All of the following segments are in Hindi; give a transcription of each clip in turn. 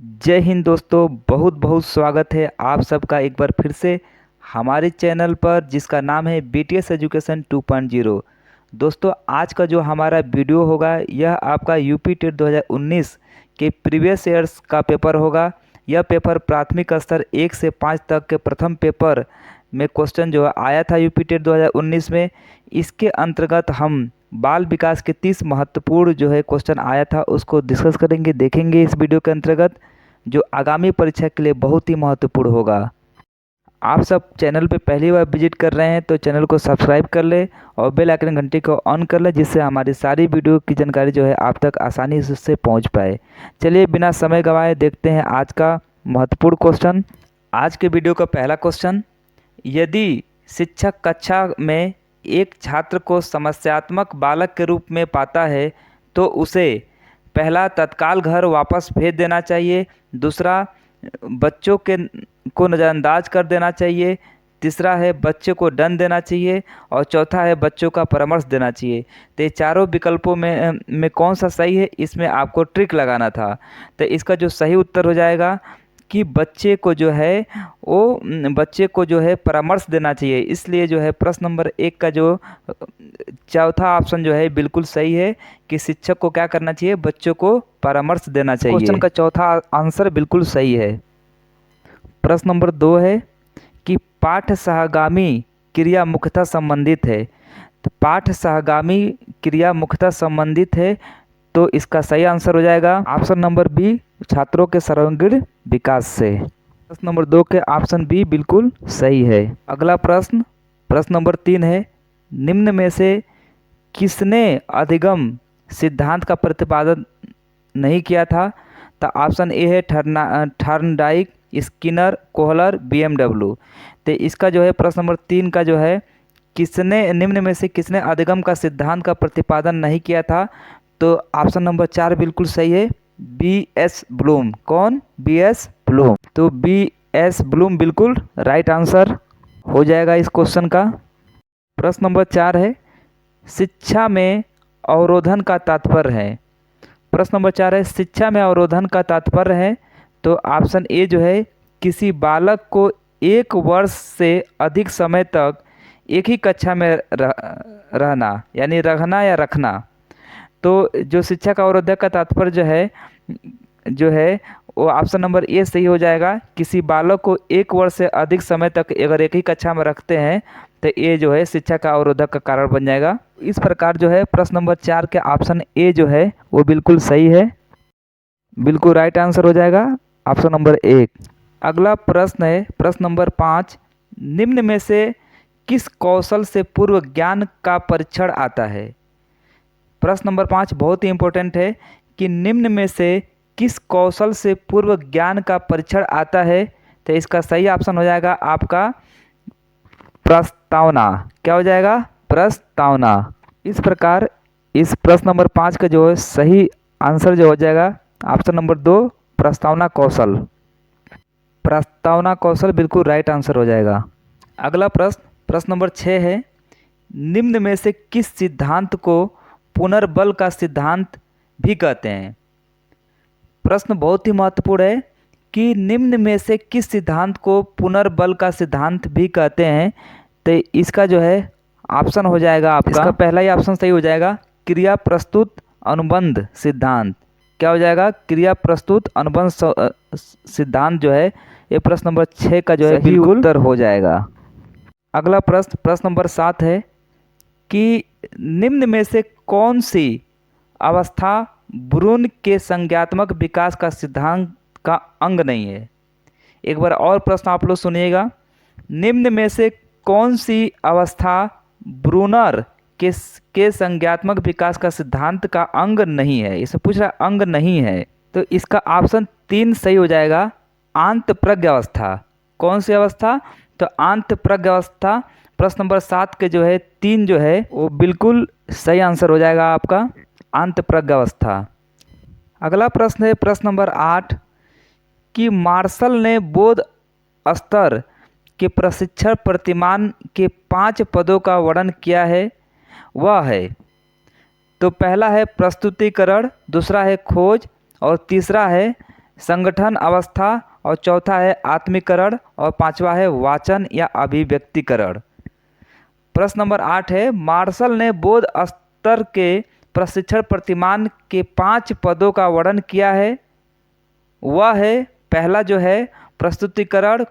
जय हिंद दोस्तों, बहुत बहुत स्वागत है आप सबका एक बार फिर से हमारे चैनल पर जिसका नाम है BTS एजुकेशन 2.0। दोस्तों, आज का जो हमारा वीडियो होगा यह आपका यूपी टेट 2019 के प्रीवियस ईयर्स का पेपर होगा। यह पेपर प्राथमिक स्तर 1 से 5 तक के प्रथम पेपर में क्वेश्चन जो आया था यूपी टेट 2019 में। इसके अंतर्गत हम बाल विकास के 30 महत्वपूर्ण जो है क्वेश्चन आया था उसको डिस्कस करेंगे, देखेंगे इस वीडियो के अंतर्गत, जो आगामी परीक्षा के लिए बहुत ही महत्वपूर्ण होगा। आप सब चैनल पे पहली बार विजिट कर रहे हैं तो चैनल को सब्सक्राइब कर ले और बेल आइकन घंटी को ऑन कर ले, जिससे हमारी सारी वीडियो की जानकारी जो है आप तक आसानी से पहुंच पाए। चलिए बिना समय गंवाए देखते हैं आज का महत्वपूर्ण क्वेश्चन। आज के वीडियो का पहला क्वेश्चन, यदि शिक्षक कक्षा में एक छात्र को समस्यात्मक बालक के रूप में पाता है तो उसे पहला तत्काल घर वापस भेज देना चाहिए, दूसरा बच्चों को नज़रअंदाज कर देना चाहिए, तीसरा है बच्चे को दंड देना चाहिए और चौथा है बच्चों का परामर्श देना चाहिए। तो ये चारों विकल्पों में कौन सा सही है, इसमें आपको ट्रिक लगाना था। तो इसका जो सही उत्तर हो जाएगा कि बच्चे को जो है परामर्श देना चाहिए। इसलिए जो है प्रश्न नंबर 1 का जो चौथा ऑप्शन जो है बिल्कुल सही है कि शिक्षक को क्या करना चाहिए, बच्चों को परामर्श देना चाहिए। क्वेश्चन का चौथा आंसर बिल्कुल सही है। प्रश्न नंबर 2 है कि पाठ सहगामी क्रिया मुख्यतः संबंधित है। तो पाठ सहगामी क्रिया मुख्यतः संबंधित है तो इसका सही आंसर हो जाएगा ऑप्शन नंबर बी, छात्रों के सर्वांगीण विकास से। प्रश्न नंबर 2 के ऑप्शन बी बिल्कुल सही है। अगला प्रश्न, प्रश्न नंबर 3 है, निम्न में से किसने अधिगम सिद्धांत का प्रतिपादन नहीं किया था। तो ऑप्शन ए है थॉर्नडाइक, स्किनर, कोहलर, BMW। तो इसका जो है प्रश्न नंबर 3 का जो है निम्न में से किसने अधिगम का सिद्धांत का प्रतिपादन नहीं किया था। तो ऑप्शन नंबर 4 बिल्कुल सही है, BS ब्लूम। कौन? BS Bloom. तो BS ब्लूम बिल्कुल राइट आंसर हो जाएगा इस क्वेश्चन का। प्रश्न नंबर 4 है, शिक्षा में अवरोधन का तात्पर्य है। प्रश्न नंबर 4 है, शिक्षा में अवरोधन का तात्पर्य है। तो ऑप्शन ए जो है, किसी बालक को 1 वर्ष से अधिक समय तक एक ही कक्षा में रहना, यानी रहना या रखना। तो जो शिक्षा का अवरोधक का तात्पर्य जो है वो ऑप्शन नंबर ए सही हो जाएगा। किसी बालक को 1 वर्ष से अधिक समय तक अगर एक ही कक्षा में रखते हैं तो ये जो है शिक्षा का अवरोधक का कारण बन जाएगा। इस प्रकार जो है प्रश्न नंबर 4 के ऑप्शन ए जो है वो बिल्कुल सही है, बिल्कुल राइट आंसर हो जाएगा ऑप्शन नंबर 1। अगला प्रश्न है प्रश्न नंबर 5, निम्न में से किस कौशल से पूर्व ज्ञान का परीक्षण आता है। प्रश्न नंबर 5 बहुत ही इंपॉर्टेंट है कि निम्न में से किस कौशल से पूर्व ज्ञान का परीक्षण आता है। तो इसका सही ऑप्शन हो जाएगा आपका प्रस्तावना। क्या हो जाएगा? प्रस्तावना। इस प्रकार इस प्रश्न नंबर 5 का जो है सही आंसर जो हो जाएगा ऑप्शन नंबर 2, प्रस्तावना कौशल। प्रस्तावना कौशल बिल्कुल राइट आंसर हो जाएगा। अगला प्रश्न, प्रश्न नंबर 6 है, निम्न में से किस सिद्धांत को पुनर्बल का सिद्धांत भी कहते हैं। प्रश्न बहुत ही महत्वपूर्ण है कि निम्न में से किस सिद्धांत को पुनर्बल का सिद्धांत भी कहते हैं। तो इसका जो है ऑप्शन हो जाएगा आपका, इसका पहला ही ऑप्शन सही हो जाएगा, क्रिया प्रस्तुत अनुबंध सिद्धांत। क्या हो जाएगा? क्रिया प्रस्तुत अनुबंध सिद्धांत जो है ये प्रश्न नंबर 6 का जो है बिल्कुल उत्तर हो जाएगा। अगला प्रश्न, प्रश्न नंबर 7 है कि निम्न में से कौन सी अवस्था भ्रूण के संज्ञात्मक विकास का सिद्धांत का अंग नहीं है। एक बार और प्रश्न आप लोग सुनिएगा, निम्न में से कौन सी अवस्था ब्रूनर के संज्ञात्मक विकास का सिद्धांत का अंग नहीं है। इसे पूछ रहा अंग नहीं है, तो इसका ऑप्शन 3 सही हो जाएगा, आंत प्रज्ञ अवस्था। कौन सी अवस्था? तो आंत प्रज्ञ अवस्था। प्रश्न नंबर 7 के जो है 3 जो है वो बिल्कुल सही आंसर हो जाएगा आपका, आंत प्रज्ञ अवस्था। अगला प्रश्न है प्रश्न नंबर 8 कि मार्शल ने बोध स्तर के प्रशिक्षण प्रतिमान के 5 पदों का वर्णन किया है, वह है। तो पहला है प्रस्तुतिकरण, दूसरा है खोज और तीसरा है संगठन अवस्था, और चौथा है आत्मीकरण, और पांचवा है वाचन या अभिव्यक्तिकरण। प्रश्न नंबर 8 है, मार्शल ने बौद्ध स्तर के प्रशिक्षण प्रतिमान के 5 पदों का वर्णन किया है। वह है, पहला जो है प्रस्तुतिकरण,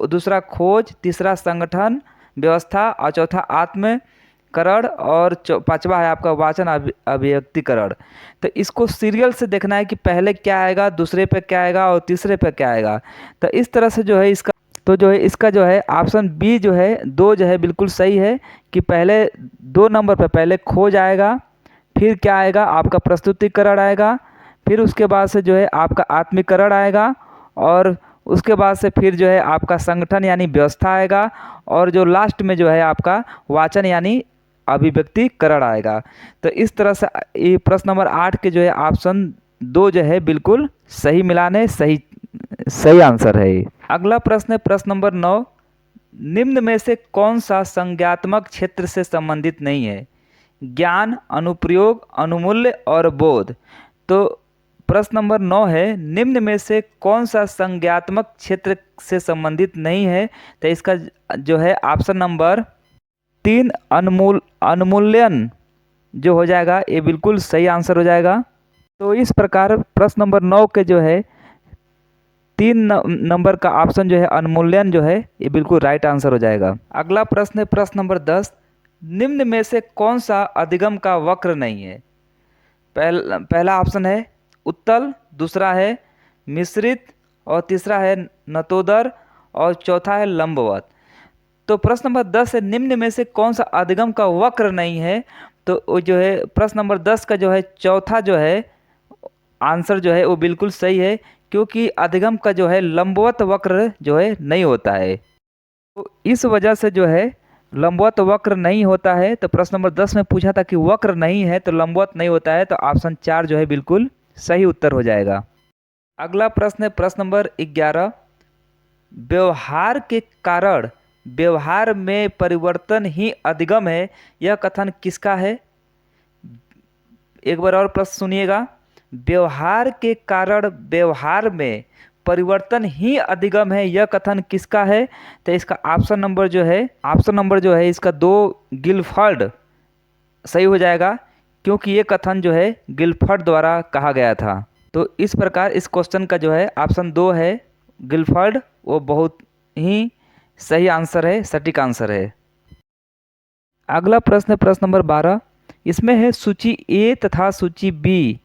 दूसरा खोज, तीसरा संगठन व्यवस्था, और चौथा आत्मकरण, और पांचवा है आपका वाचन अभिव्यक्तिकरण। तो इसको सीरियल से देखना है कि पहले क्या आएगा, दूसरे पे क्या आएगा और तीसरे पे क्या आएगा। तो इस तरह से जो है इसका जो है ऑप्शन बी जो है 2 जो है बिल्कुल सही है कि पहले 2 नंबर पे पहले खोज आएगा, फिर क्या आएगा आपका प्रस्तुतिकरण आएगा, फिर उसके बाद से जो है आपका आत्मीकरण आएगा, और उसके बाद से फिर जो है आपका संगठन यानी व्यवस्था आएगा, और जो लास्ट में जो है आपका वाचन यानी अभिव्यक्तिकरण आएगा। तो इस तरह से ये प्रश्न नंबर 8 के जो है ऑप्शन 2 जो है बिल्कुल सही मिलान है, सही आंसर है। अगला प्रश्न है प्रश्न नंबर 9, निम्न में से कौन सा संज्ञात्मक क्षेत्र से संबंधित नहीं है? ज्ञान, अनुप्रयोग, अनुमूल्य और बोध। तो प्रश्न नंबर 9 है, निम्न में से कौन सा संज्ञात्मक क्षेत्र से संबंधित नहीं है? तो इसका जो है ऑप्शन नंबर 3 अनुमूल्यन जो हो जाएगा, ये बिल्कुल सही आंसर हो जाएगा। तो इस प्रकार प्रश्न नंबर 9 के जो है 3 नंबर का ऑप्शन जो है अनुमूल्यन जो है ये बिल्कुल राइट आंसर हो जाएगा। अगला प्रश्न है प्रश्न नंबर 10, निम्न में से कौन सा अधिगम का वक्र नहीं है? पहला ऑप्शन है उत्तल, दूसरा है मिश्रित, और तीसरा है नतोदर, और चौथा है लंबवत। तो प्रश्न नंबर 10 है, निम्न में से कौन सा अधिगम का वक्र नहीं है? तो वो जो है प्रश्न नंबर 10 का जो है चौथा जो है आंसर जो है वो बिल्कुल सही है, क्योंकि अधिगम का जो है लंबवत वक्र जो है नहीं होता है। तो इस वजह से जो है लंबवत वक्र नहीं होता है। तो प्रश्न नंबर 10 में पूछा था कि वक्र नहीं है तो लंबवत नहीं होता है, तो ऑप्शन 4 जो है बिल्कुल सही उत्तर हो जाएगा। अगला प्रश्न है प्रश्न नंबर 11, व्यवहार के कारण व्यवहार में परिवर्तन ही अधिगम है, यह कथन किसका है? एक बार और प्रश्न सुनिएगा, व्यवहार के कारण व्यवहार में परिवर्तन ही अधिगम है, यह कथन किसका है? तो इसका ऑप्शन नंबर जो है इसका 2 गिलफर्ड सही हो जाएगा, क्योंकि ये कथन जो है गिलफर्ड द्वारा कहा गया था। तो इस प्रकार इस क्वेश्चन का जो है ऑप्शन 2 है गिलफर्ड, वो बहुत ही सही आंसर है, सटीक आंसर है। अगला प्रश्न है प्रश्न नंबर 12, इसमें है सूची ए तथा सूची बी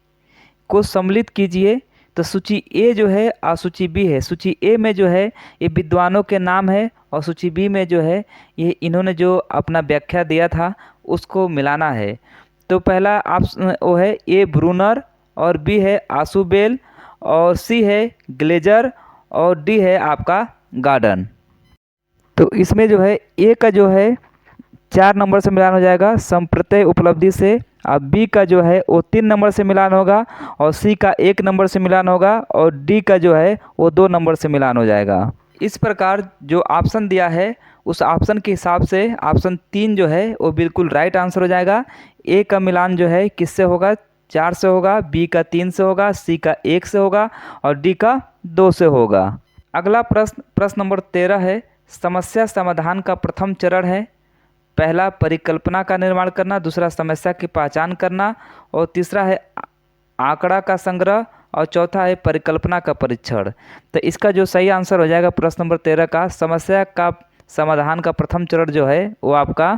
को सम्मिलित कीजिए। तो सूची ए जो है और सूची बी है। सूची ए में जो है ये विद्वानों के नाम है, और सूची बी में जो है ये इन्होंने जो अपना व्याख्या दिया था उसको मिलाना है। तो पहला ऑप्शन वो है ए ब्रूनर, और बी है आशुबेल, और सी है ग्लेजर, और डी है आपका गार्डन। तो इसमें जो है ए का जो है 4 नंबर से मिलान हो जाएगा संप्रत्यय उपलब्धि से, और बी का जो है वो 3 नंबर से मिलान होगा, और सी का 1 नंबर से मिलान होगा, और डी का जो है वो 2 नंबर से मिलान हो जाएगा। इस प्रकार जो ऑप्शन दिया है उस ऑप्शन के हिसाब से ऑप्शन 3 जो है वो बिल्कुल राइट आंसर हो जाएगा। ए का मिलान जो है किससे होगा? 4 से होगा, बी का 3 से होगा, सी का 1 से होगा, और डी का 2 से होगा। अगला प्रश्न नंबर 13 है, समस्या समाधान का प्रथम चरण है। पहला परिकल्पना का निर्माण करना, दूसरा समस्या की पहचान करना, और तीसरा है आंकड़ा का संग्रह, और चौथा है परिकल्पना का परीक्षण। तो इसका जो सही आंसर हो जाएगा प्रश्न नंबर 13 का समस्या का समाधान का प्रथम चरण जो है वो आपका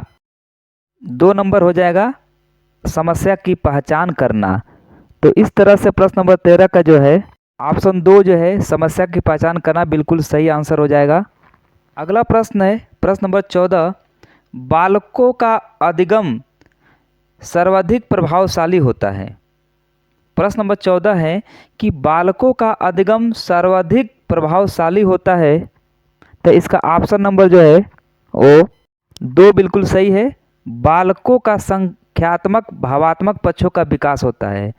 2 नंबर हो जाएगा, समस्या की पहचान करना। तो इस तरह से प्रश्न नंबर 13 का जो है ऑप्शन 2 जो है समस्या की पहचान करना बिल्कुल सही आंसर हो जाएगा। अगला प्रश्न है प्रश्न नंबर 14, बालकों का अधिगम सर्वाधिक प्रभावशाली होता है। प्रश्न नंबर 14 है कि बालकों का अधिगम सर्वाधिक प्रभावशाली होता है। तो इसका ऑप्शन नंबर जो है वो 2 बिल्कुल सही है, बालकों का संख्यात्मक भावात्मक पक्षों का विकास होता है।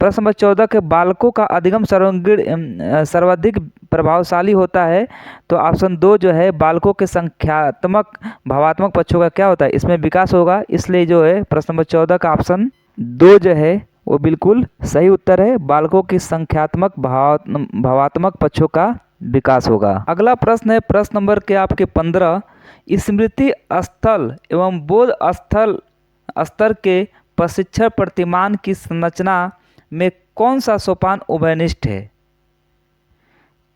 प्रश्न नंबर 14 के बालकों का अधिगम सर्वाधिक प्रभावशाली होता है। तो ऑप्शन 2 जो है बालकों के संख्यात्मक भावात्मक पक्षों का क्या होता है? इसमें विकास होगा, इसलिए जो है प्रश्न नंबर 14 का ऑप्शन 2 जो है वो बिल्कुल सही उत्तर है। बालकों की संख्यात्मक भावात्मक पक्षों का विकास होगा। अगला प्रश्न है प्रश्न नंबर के आपके 15। स्मृति स्थल एवं बोध स्थल स्तर के प्रशिक्षण प्रतिमान की संरचना में कौन सा सोपान उभयनिष्ठ है?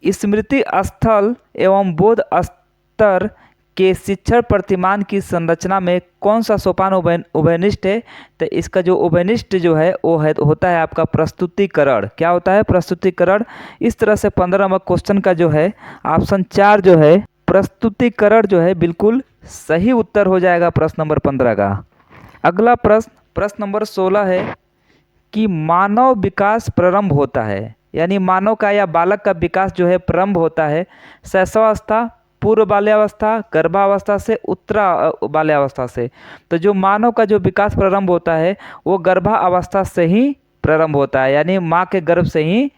स्मृति स्थल एवं बोध स्तर के शिक्षण प्रतिमान की संरचना में कौन सा सोपान उभयनिष्ठ है? तो इसका जो उभयनिष्ठ जो है वो होता है आपका प्रस्तुतिकरण। क्या होता है? प्रस्तुतिकरण। इस तरह से 15 नंबर क्वेश्चन का जो है ऑप्शन 4 जो है प्रस्तुतिकरण जो है बिल्कुल सही उत्तर हो जाएगा प्रश्न नंबर 15 का। अगला प्रश्न नंबर 16 है कि मानव विकास प्रारंभ होता है, यानी मानव का या बालक का विकास जो है प्रारंभ होता है शैशवावस्था, पूर्व बाल्यावस्था, गर्भावस्था से, उत्तरा बाल्यावस्था से। तो जो मानव का जो विकास प्रारंभ होता है वो गर्भावस्था से ही प्रारंभ होता है, यानी माँ के गर्भ से ही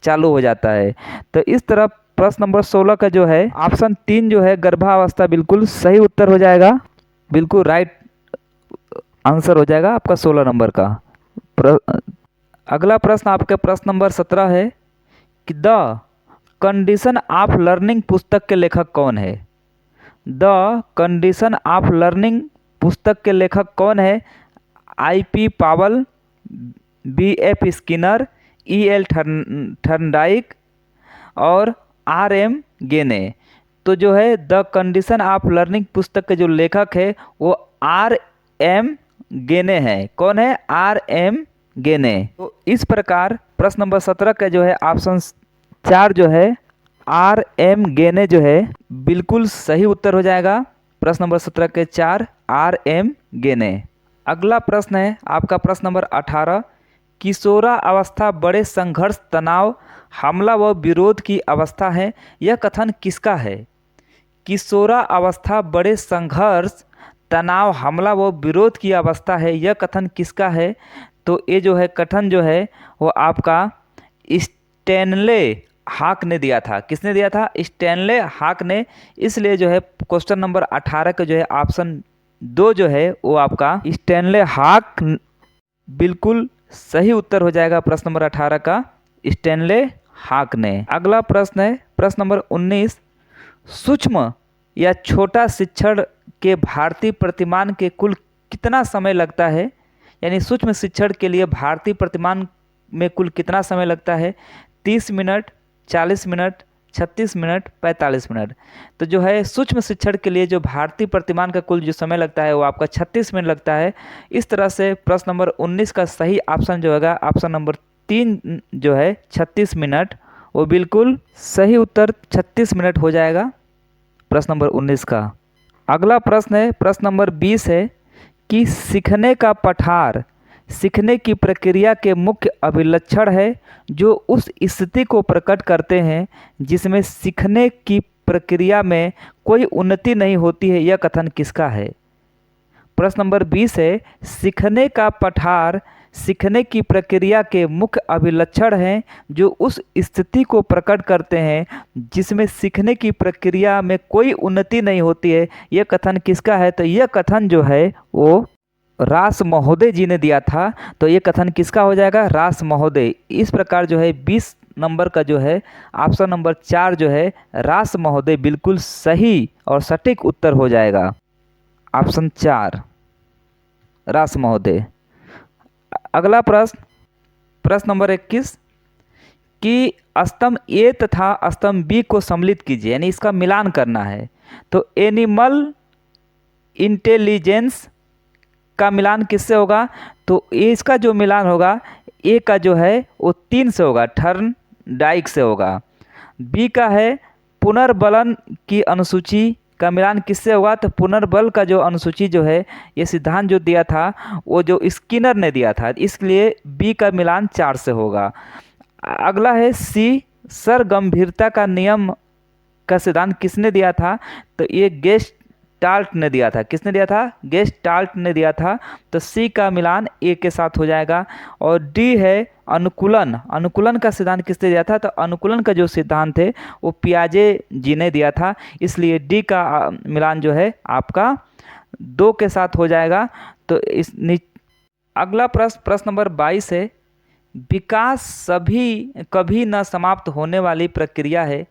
चालू हो जाता है। तो इस तरह प्रश्न नंबर 16 का जो है ऑप्शन 3 जो है गर्भावस्था बिल्कुल सही उत्तर हो जाएगा, बिल्कुल राइट आंसर हो जाएगा आपका 16 नंबर का। अगला प्रश्न आपके प्रश्न नंबर 17 है कि द कंडीशन ऑफ लर्निंग पुस्तक के लेखक कौन है? द कंडीशन ऑफ लर्निंग पुस्तक के लेखक कौन है? I.P. पावल, B.F. Skinner, E.L. थर्नडाइक और R.M. गेने। तो जो है द कंडीशन ऑफ लर्निंग पुस्तक के जो लेखक है वो R.M. गेने हैं। कौन है? R.M. गेने। तो इस प्रकार प्रश्न नंबर 17 का जो है ऑप्शन 4 जो है R.M. गेने जो है बिल्कुल सही उत्तर हो जाएगा। प्रश्न नंबर 17 के 4 R.M. गेने। अगला प्रश्न है आपका प्रश्न नंबर 18। किशोरा अवस्था बड़े संघर्ष, तनाव, हमला व विरोध की अवस्था है, यह कथन किसका है? किशोरा अवस्था बड़े संघर्ष, तनाव, हमला व विरोध की अवस्था है, यह कथन किसका है? तो ये जो है कथन जो है वो आपका स्टैनले हाक ने दिया था। किसने दिया था? स्टैनले हाक ने। इसलिए जो है क्वेश्चन नंबर 18 का जो है ऑप्शन 2 जो है वो आपका स्टैनले हाक बिल्कुल सही उत्तर हो जाएगा प्रश्न नंबर 18 का, स्टैनले हाक ने। अगला प्रश्न है प्रश्न नंबर 19। सूक्ष्म या छोटा शिक्षण के भारतीय प्रतिमान के कुल कितना समय लगता है? यानी सूक्ष्म शिक्षण के लिए भारतीय प्रतिमान में कुल कितना समय लगता है? 30 मिनट, 40 मिनट, 36 मिनट, 45 मिनट। तो जो है सूक्ष्म शिक्षण के लिए जो भारतीय प्रतिमान का कुल जो समय लगता है वो आपका 36 मिनट लगता है। इस तरह से प्रश्न नंबर 19 का सही ऑप्शन जो होगा ऑप्शन नंबर 3 जो है 36 मिनट, वो बिल्कुल सही उत्तर 36 मिनट हो जाएगा प्रश्न नंबर 19 का। अगला प्रश्न है प्रश्न नंबर 20 है कि सीखने का पठार सीखने की प्रक्रिया के मुख्य अभिलक्षण है जो उस स्थिति को प्रकट करते हैं जिसमें सीखने की प्रक्रिया में कोई उन्नति नहीं होती है, यह कथन किसका है? प्रश्न नंबर 20 है सीखने का पठार सीखने की प्रक्रिया के मुख्य अभिलक्षण हैं जो उस स्थिति को प्रकट करते हैं जिसमें सीखने की प्रक्रिया में कोई उन्नति नहीं होती है, यह कथन किसका है? तो यह कथन जो है वो रास महोदय जी ने दिया था। तो ये कथन किसका हो जाएगा? रास महोदय। इस प्रकार जो है 20 नंबर का जो है ऑप्शन नंबर 4 जो है रास महोदय बिल्कुल सही और सटीक उत्तर हो जाएगा, ऑप्शन 4 रास महोदय। अगला प्रश्न नंबर 21 कि स्तंभ ए तथा स्तंभ बी को सम्मिलित कीजिए, यानी इसका मिलान करना है। तो एनिमल इंटेलिजेंस का मिलान किससे होगा? तो इसका जो मिलान होगा ए का जो है वो 3 से होगा, थर्नडाइक से होगा। बी का है पुनर्बलन की अनुसूची का मिलान किससे होगा? तो पुनर्बल का जो अनुसूची जो है ये सिद्धांत जो दिया था वो जो स्किनर ने दिया था, इसलिए बी का मिलान 4 से होगा। अगला है सी सरगंभीरता का नियम का सिद्धांत किसने दिया था? तो ये गेस्टाल्ट ने दिया था। किसने दिया था? गेस्टाल्ट ने दिया था। तो सी का मिलान ए के साथ हो जाएगा। और डी है अनुकूलन का सिद्धांत किसने दिया था? तो अनुकूलन का जो सिद्धांत है वो पियाजे जी ने दिया था, इसलिए डी का मिलान जो है आपका 2 के साथ हो जाएगा। तो अगला प्रश्न नंबर 22 है विकास सभी कभी न समाप्त होने वाली प्रक्रिया है,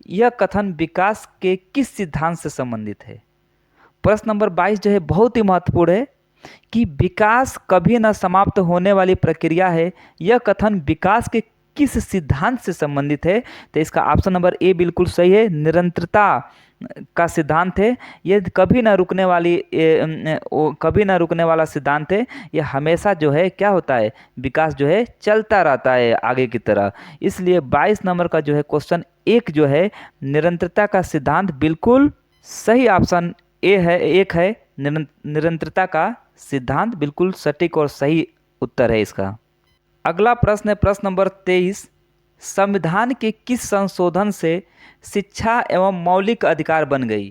यह कथन विकास के किस सिद्धांत से संबंधित है? प्रश्न नंबर 22 जो है बहुत ही महत्वपूर्ण है कि विकास कभी न समाप्त होने वाली प्रक्रिया है, यह कथन विकास के किस सिद्धांत से संबंधित है? तो इसका ऑप्शन नंबर ए बिल्कुल सही है, निरंतरता का सिद्धांत है। ये कभी ना रुकने वाली कभी ना रुकने वाला सिद्धांत है। ये हमेशा जो है क्या होता है, विकास जो है चलता रहता है आगे की तरह। इसलिए 22 नंबर का जो है क्वेश्चन एक जो है निरंतरता का सिद्धांत बिल्कुल सही ऑप्शन ए है, एक है निरंतरता का सिद्धांत बिल्कुल सटीक और सही उत्तर है इसका। अगला प्रश्न है प्रश्न नंबर 23, संविधान के किस संशोधन से शिक्षा एवं मौलिक अधिकार बन गई?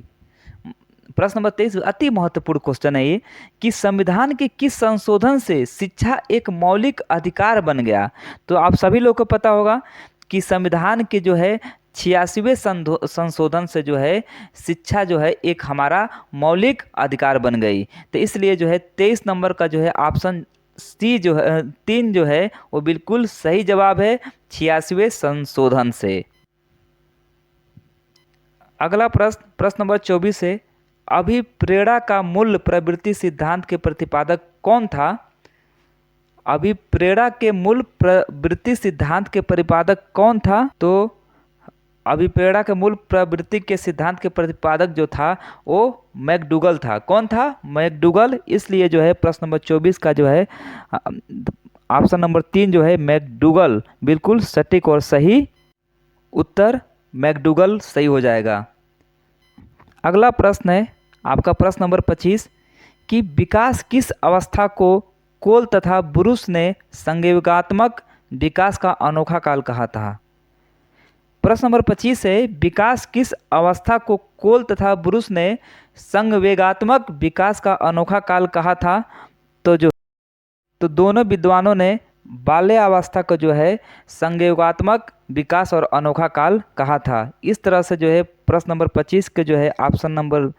प्रश्न नंबर 23 अति महत्वपूर्ण क्वेश्चन है ये कि संविधान के किस संशोधन से शिक्षा एक मौलिक अधिकार बन गया? तो आप सभी लोग को पता होगा कि संविधान के जो है 86वें संशोधन से जो है शिक्षा जो है एक हमारा मौलिक अधिकार बन गई। तो इसलिए जो है 23 नंबर का जो है ऑप्शन सी जो है 3 जो है वो बिल्कुल सही जवाब है, 86वें संशोधन से। अगला प्रश्न नंबर 24 है, अभिप्रेरणा का मूल प्रवृत्ति सिद्धांत के प्रतिपादक कौन था? अभिप्रेरणा के मूल प्रवृत्ति सिद्धांत के प्रतिपादक कौन था? तो अभिप्रेरणा के मूल प्रवृत्ति के सिद्धांत के प्रतिपादक जो था वो मैकडूगल था। कौन था? मैकडूगल। इसलिए जो है प्रश्न नंबर 24 का जो है ऑप्शन नंबर 3 जो है मैकडूगल बिल्कुल सटीक और सही उत्तर मैकडूगल सही हो जाएगा। अगला प्रश्न है आपका प्रश्न नंबर 25 कि विकास किस अवस्था को कोल तथा ब्रूस ने संवेगात्मक विकास का अनोखा काल कहा था? प्रश्न नंबर 25 है, विकास किस अवस्था को कोल तथा ब्रूस ने संवेगात्मक विकास का अनोखा काल कहा था? तो दोनों विद्वानों ने बाल्यावस्था को जो है संवेगात्मक विकास और अनोखा काल कहा था। इस तरह से जो है प्रश्न नंबर 25 के जो है ऑप्शन नंबर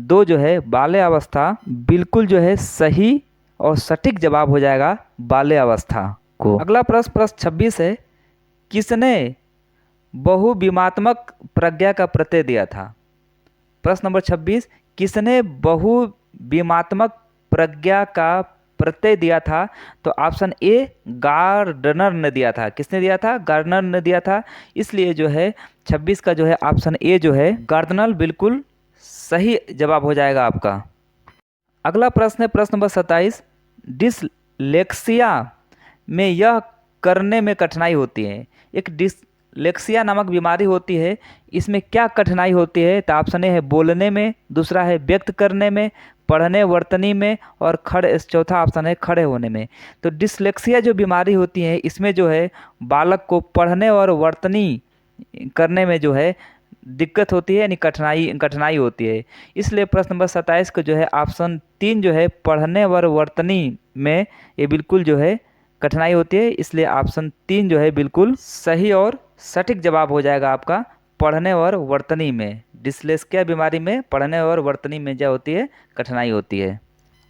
2 जो है बाल्यावस्था बिल्कुल जो है सही और सटीक जवाब हो जाएगा बाल्यावस्था को। अगला प्रश्न 26 है, किसने बहुविमात्मक प्रज्ञा का प्रत्यय दिया था? प्रश्न नंबर 26, किसने बहुविमात्मक प्रज्ञा का प्रत्यय दिया था? तो ऑप्शन ए गार्डनर ने दिया था। किसने दिया था? गार्डनर ने दिया था। इसलिए जो है 26 का जो है ऑप्शन ए जो है गार्डनर बिल्कुल सही जवाब हो जाएगा आपका। अगला प्रश्न है प्रश्न नंबर 27, डिसलेक्सिया में यह करने में कठिनाई होती है। एक डिसलेक्सिया नामक बीमारी होती है, इसमें क्या कठिनाई होती है? तो ऑप्शन ए है बोलने में, दूसरा है व्यक्त करने में, पढ़ने वर्तनी में और चौथा ऑप्शन है खड़े होने में। तो डिसलेक्सिया जो बीमारी होती है इसमें जो है बालक को पढ़ने और वर्तनी करने में जो है दिक्कत होती है, यानी कठिनाई होती है। इसलिए प्रश्न नंबर 27 को जो है ऑप्शन 3 जो है पढ़ने और वर्तनी में ये बिल्कुल जो है कठिनाई होती है। इसलिए ऑप्शन 3 जो है बिल्कुल सही और सटीक जवाब हो जाएगा आपका, पढ़ने और वर्तनी में। डिसलेक्सिया बीमारी में पढ़ने और वर्तनी में क्या होती है? कठिनाई होती है।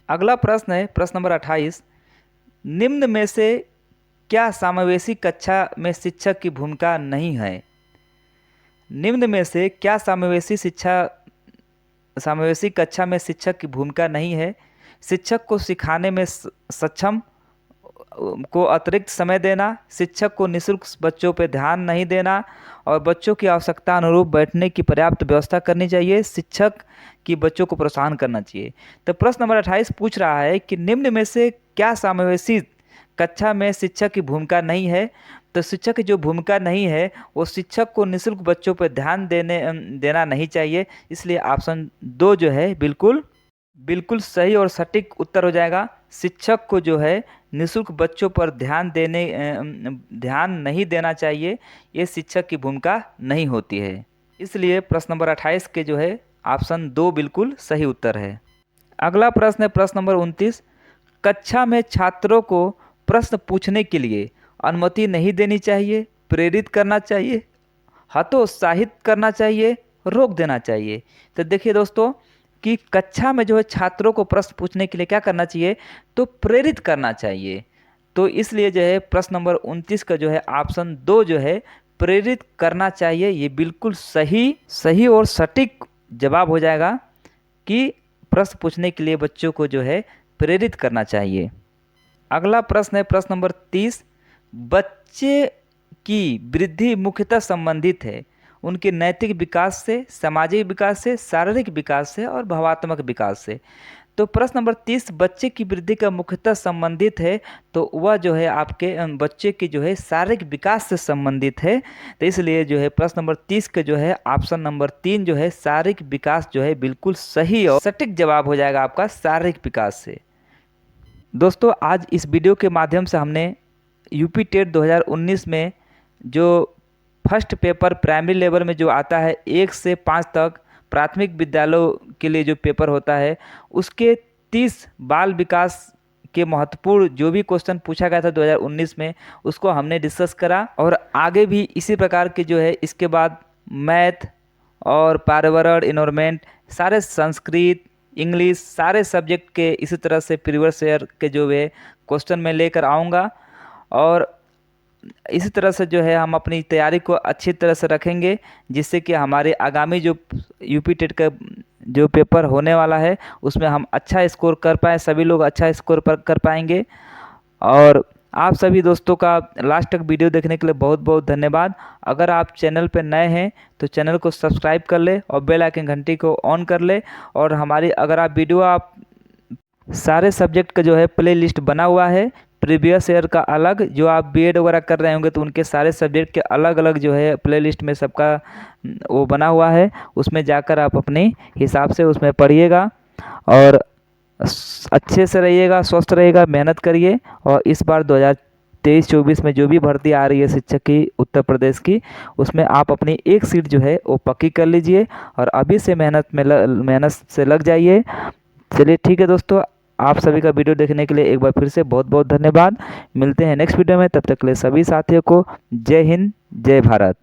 अगला प्रश्न है प्रश्न नंबर 28, निम्न में से क्या समावेशी कक्षा में शिक्षक की भूमिका नहीं है? निम्न में से क्या समावेशी कक्षा में शिक्षक की भूमिका नहीं है? शिक्षक को सिखाने में सक्षम को अतिरिक्त समय देना, शिक्षक को निःशुल्क बच्चों पर ध्यान नहीं देना और बच्चों की आवश्यकता अनुरूप बैठने की पर्याप्त व्यवस्था करनी चाहिए, शिक्षक की बच्चों को प्रोत्साहन करना चाहिए। तो प्रश्न नंबर 28 पूछ रहा है कि निम्न में से क्या समावेशी कक्षा में शिक्षक की भूमिका नहीं है? तो शिक्षक की जो भूमिका नहीं है वो शिक्षक को निःशुल्क बच्चों पर ध्यान देना नहीं चाहिए। इसलिए ऑप्शन 2 जो है बिल्कुल सही और सटीक उत्तर हो जाएगा। शिक्षक को जो है निःशुल्क बच्चों पर ध्यान नहीं देना चाहिए, ये शिक्षक की भूमिका नहीं होती है। इसलिए प्रश्न नंबर 28 के जो है ऑप्शन 2 बिल्कुल सही उत्तर है। अगला प्रश्न है प्रश्न नंबर 29, कक्षा में छात्रों को प्रश्न पूछने के लिए अनुमति नहीं देनी चाहिए, प्रेरित करना चाहिए, हतोत्साहित करना चाहिए, रोक देना चाहिए। तो देखिए दोस्तों कि कक्षा में जो है छात्रों को प्रश्न पूछने के लिए क्या करना चाहिए? तो प्रेरित करना चाहिए। तो इसलिए जो है प्रश्न नंबर 29 का जो है ऑप्शन 2 जो है प्रेरित करना चाहिए, ये बिल्कुल सही और सटीक जवाब हो जाएगा कि प्रश्न पूछने के लिए बच्चों को जो है प्रेरित करना चाहिए। अगला प्रश्न है प्रश्न नंबर 30। बच्चे की वृद्धि मुख्यतः संबंधित है उनके नैतिक विकास से, सामाजिक विकास से, शारीरिक विकास से और भावात्मक विकास से। तो प्रश्न नंबर 30 बच्चे की वृद्धि का मुख्यतः संबंधित है, तो वह जो है आपके बच्चे के जो है शारीरिक विकास से संबंधित है। तो इसलिए जो है प्रश्न नंबर 30 का जो है ऑप्शन नंबर 3 जो है शारीरिक विकास जो है बिल्कुल सही और सटीक जवाब हो जाएगा आपका शारीरिक विकास से। दोस्तों आज इस वीडियो के माध्यम से हमने यूपी टेट 2019 में जो फर्स्ट पेपर प्राइमरी लेवल में जो आता है 1 से 5 तक प्राथमिक विद्यालयों के लिए जो पेपर होता है उसके 30 बाल विकास के महत्वपूर्ण जो भी क्वेश्चन पूछा गया था 2019 में उसको हमने डिस्कस करा। और आगे भी इसी प्रकार के जो है इसके बाद मैथ और पर्यावरण, इन्वायरमेंट, सारे संस्कृत, इंग्लिश, सारे सब्जेक्ट के इसी तरह से प्रीवियस ईयर के जो है क्वेश्चन मैं लेकर आऊँगा। और इसी तरह से जो है हम अपनी तैयारी को अच्छी तरह से रखेंगे जिससे कि हमारे आगामी जो यूपी टेट का जो पेपर होने वाला है उसमें हम अच्छा स्कोर कर पाएँ, सभी लोग अच्छा स्कोर कर पाएंगे। और आप सभी दोस्तों का लास्ट तक वीडियो देखने के लिए बहुत बहुत धन्यवाद। अगर आप चैनल पर नए हैं तो चैनल को सब्सक्राइब कर ले और बेल आइकन घंटी को ऑन कर ले। और हमारी अगर आप वीडियो आप सारे सब्जेक्ट का जो है प्ले लिस्ट बना हुआ है प्रीवियस ईयर का अलग, जो आप बीएड वगैरह कर रहे होंगे तो उनके सारे सब्जेक्ट के अलग अलग जो है प्ले लिस्ट में सबका वो बना हुआ है, उसमें जाकर आप अपने हिसाब से उसमें पढ़िएगा और अच्छे से रहिएगा, स्वस्थ रहिएगा, मेहनत करिए। और इस बार 2023-24 में जो भी भर्ती आ रही है शिक्षक की उत्तर प्रदेश की उसमें आप अपनी एक सीट जो है वो पक्की कर लीजिए और अभी से मेहनत से लग जाइए। चलिए ठीक है दोस्तों, आप सभी का वीडियो देखने के लिए एक बार फिर से बहुत बहुत धन्यवाद। मिलते हैं नेक्स्ट वीडियो में, तब तक के लिए सभी साथियों को जय हिंद, जय भारत।